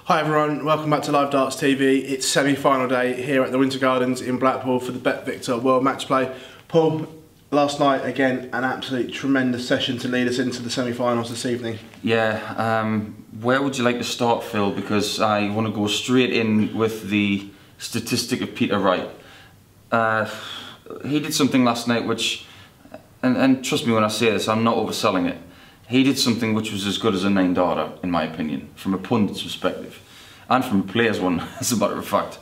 Hi everyone, welcome back to Live Darts TV. It's semi-final day here at the Winter Gardens in Blackpool for the BetVictor World Matchplay. Paul, last night again an absolute tremendous session to lead us into the semi-finals this evening. Yeah, where would you like to start, Phil? Because I want to go straight in with the statistic of Peter Wright. He did something last night which, and trust me when I say this, I'm not overselling it. He did something which was as good as a 9-darter, in my opinion, from a pundit's perspective, and from a player's one, as a matter of fact.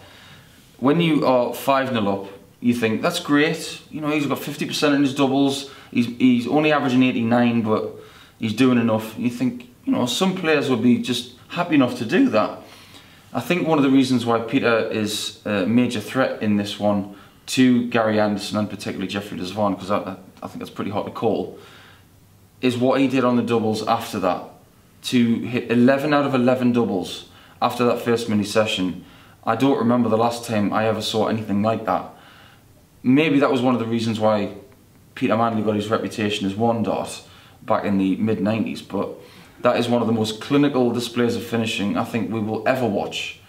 When you are 5-0 up, you think, that's great, you know, he's got 50% in his doubles, he's only averaging 89, but he's doing enough. You think, you know, some players would be just happy enough to do that. I think one of the reasons why Peter is a major threat in this one to Gary Anderson, and particularly Jeffrey Desvaughn, because I think that's pretty hard to call, is what he did on the doubles after that. To hit 11 out of 11 doubles after that first mini session, I don't remember the last time I ever saw anything like that. Maybe that was one of the reasons why Peter Manley got his reputation as one dart back in the mid-90s, but that is one of the most clinical displays of finishing I think we will ever watch.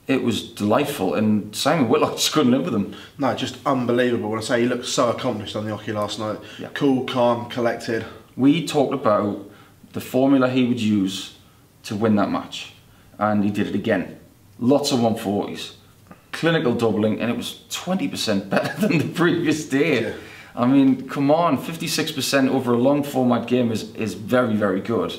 It was delightful, and Simon Whitlock just couldn't live with him. No, just unbelievable. When I say he looked so accomplished on the hockey last night. Yeah. Cool, calm, collected. We talked about the formula he would use to win that match, and he did it again. Lots of 140s, clinical doubling, and it was 20% better than the previous day. Yeah. I mean, come on, 56% over a long format game is very, very good,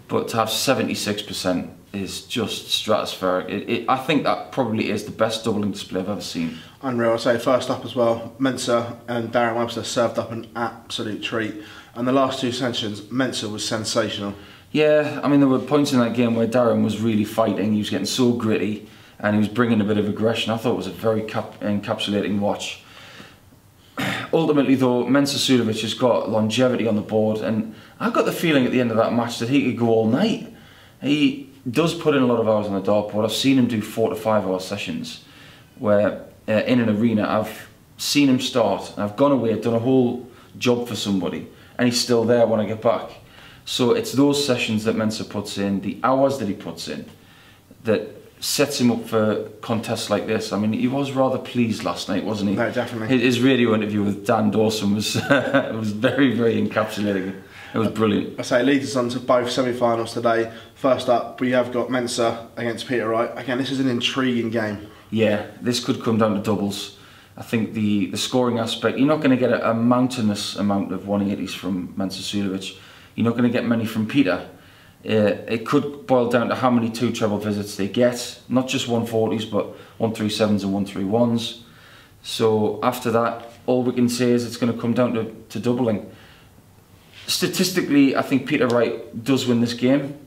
but to have 76% is just stratospheric. I think that probably is the best doubling display I've ever seen. Unreal. I'd say first up as well, Mensah and Darren Webster served up an absolute treat. And the last two sessions, Mensah was sensational. Yeah, I mean, there were points in that game where Darren was really fighting. He was getting so gritty and he was bringing a bit of aggression. I thought it was a very encapsulating watch. Ultimately though, Mensah Suljovic has got longevity on the board, and I got the feeling at the end of that match that he could go all night. He does put in a lot of hours on the dartboard. I've seen him do 4 to 5 hour sessions where in an arena I've seen him start, I've gone away, done a whole job for somebody, and he's still there when I get back. So it's those sessions that Mensah puts in, the hours that he puts in, that sets him up for contests like this. I mean, he was rather pleased last night, wasn't he? No, definitely. His radio interview with Dan Dawson was was very, very encapsulating. It was brilliant. I say it leads us on to both semi-finals today. First up, we have got Mensah against Peter Wright. Again, this is an intriguing game. Yeah, this could come down to doubles. I think the scoring aspect, you're not going to get a mountainous amount of 180s from Mensah Suljovic. You're not going to get many from Peter. It could boil down to how many 2 treble visits they get, not just 140s, but 137s and 131s. So after that, all we can say is it's going to come down to doubling. Statistically, I think Peter Wright does win this game.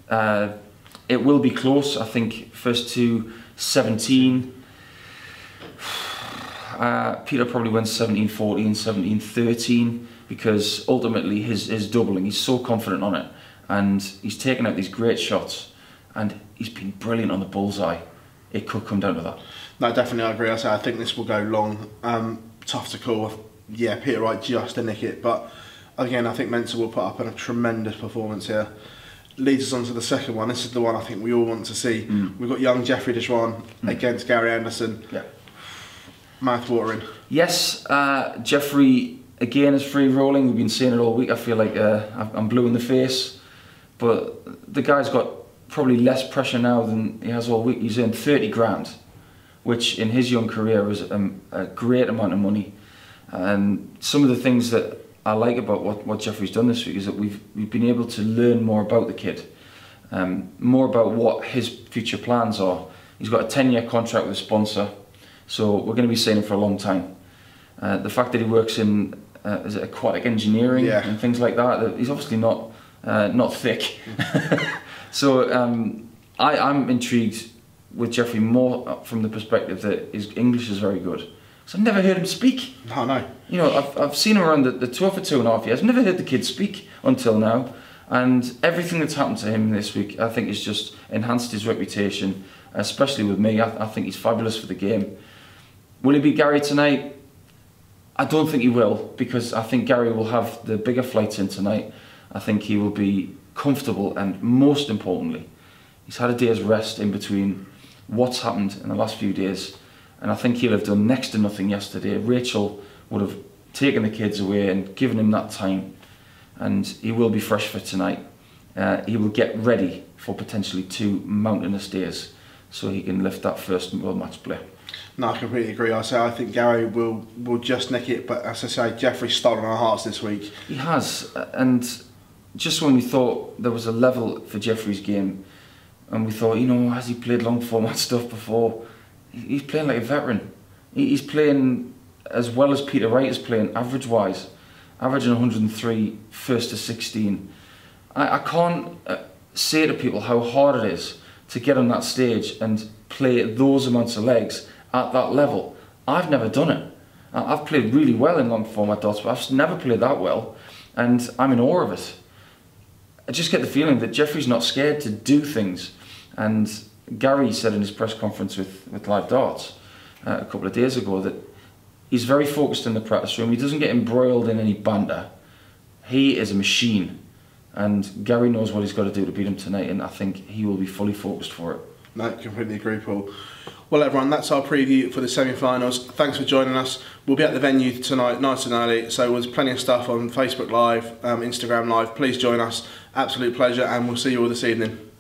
It will be close. I think first to 17. Peter probably wins 17-14, 17-13, because ultimately his doubling, he's so confident on it, and he's taken out these great shots, and he's been brilliant on the bullseye. It could come down to that. No, definitely, I agree. I think this will go long. Tough to call. Yeah, Peter Wright just to nick it, but again, I think Mensah will put up a tremendous performance here. Leads us on to the second one. This is the one I think we all want to see. We've got young Jeffrey Desvaughn against Gary Anderson. Yeah. Mouth-watering. Yes, Jeffrey again is free rolling. We've been saying it all week. I feel like I'm blue in the face, but the guy's got probably less pressure now than he has all week. He's earned 30 grand, which in his young career is a great amount of money. And some of the things that I like about what Jeffrey's done this week is that we've been able to learn more about the kid, more about what his future plans are. He's got a 10-year contract with a sponsor, so we're going to be seeing him for a long time. The fact that he works in is it aquatic engineering and things like that, he's obviously not thick. So I'm intrigued with Jeffrey more from the perspective that his English is very good. So I've never heard him speak. No. You know, I've seen him around the tour for 2.5 years. I've never heard the kid speak until now. And everything that's happened to him this week, I think, has just enhanced his reputation, especially with me. I think he's fabulous for the game. Will he beat Gary tonight? I don't think he will, because I think Gary will have the bigger flights in tonight. I think he will be comfortable, and most importantly, He's had a day's rest in between what's happened in the last few days, and I think he'll have done next to nothing yesterday. Rachel would have taken the kids away and given him that time, and he will be fresh for tonight. He will get ready for potentially 2 mountainous days so he can lift that first World Matchplay. No, I completely agree. I think Gary will just nick it, but as I say, Jeffrey's stolen our hearts this week. He has, and just when we thought there was a level for Jeffrey's game, and we thought, you know, has he played long format stuff before? He's playing like a veteran. He's playing as well as Peter Wright is playing, average-wise, averaging 103, first to 16. I can't say to people how hard it is to get on that stage and play those amounts of legs at that level. I've never done it. I've played really well in long format darts, but I've never played that well, and I'm in awe of it. I just get the feeling that Jeffrey's not scared to do things, and Gary said in his press conference with Live Darts a couple of days ago that he's very focused in the practice room. He doesn't get embroiled in any banter. He is a machine, and Gary knows what he's got to do to beat him tonight, and I think he will be fully focused for it. No, completely agree, Paul. Well, everyone, that's our preview for the semi-finals. Thanks for joining us. We'll be at the venue tonight, nice and early, so there's plenty of stuff on Facebook Live, Instagram Live. Please join us. Absolute pleasure, and we'll see you all this evening.